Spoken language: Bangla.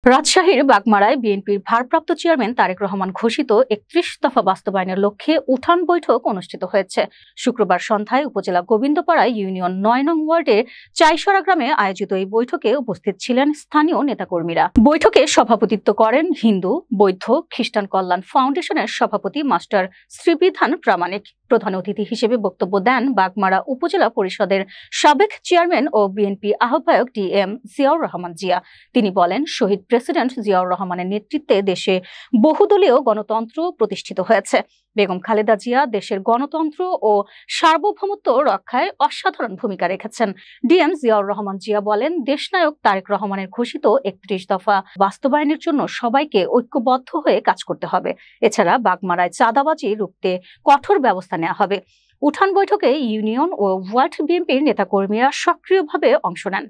রাজশাহীর বাগমারায় বিএনপির ভারপ্রাপ্ত চেয়ারম্যান তারেক রহমান ঘোষিত ৩১ দফা বাস্তবায়নের লক্ষ্যে উঠান বৈঠক অনুষ্ঠিত হয়েছে। শুক্রবার সন্ধ্যায় উপজেলা গোবিন্দপাড়ায় ইউনিয়ন ৯ নং ওয়ার্ডের চাইসরা গ্রামে আয়োজিত এই বৈঠকে উপস্থিত ছিলেন স্থানীয় নেতাকর্মীরা। বৈঠকে সভাপতিত্ব করেন হিন্দু, বৌদ্ধ, খ্রিস্টান কল্যাণ ফাউন্ডেশনের সভাপতি মাস্টার শ্রীবিধান প্রামাণিক। প্রধান অতিথি হিসেবে বক্তব্য দেন বাগমারা উপজেলা পরিষদের সাবেক চেয়ারম্যান ও বিএনপি আহ্বায়ক DM জিয়াউর রহমান জিয়া। তিনি বলেন, শহীদ প্রেসিডেন্ট জিয়াউর রহমানের নেতৃত্বে দেশে বহুদলীয় গণতন্ত্র প্রতিষ্ঠিত হয়েছে। বেগম খালেদা জিয়া দেশের গণতন্ত্র ও সার্বভৌমত্ব রক্ষায় অসাধারণ ভূমিকা রেখেছেন। DM জিয়াউর রহমান জিয়া বলেন, দেশনায়ক তারেক রহমানের ঘোষিত ৩১ দফা বাস্তবায়নের জন্য সবাইকে ঐক্যবদ্ধ হয়ে কাজ করতে হবে। এছাড়া বাগমারায় চাঁদাবাজি রুখতে কঠোর ব্যবস্থা নেওয়া হবে। উঠান বৈঠকে ইউনিয়ন ও ওয়ার্ড বিএনপির নেতাকর্মীরা সক্রিয়ভাবে অংশ নেন।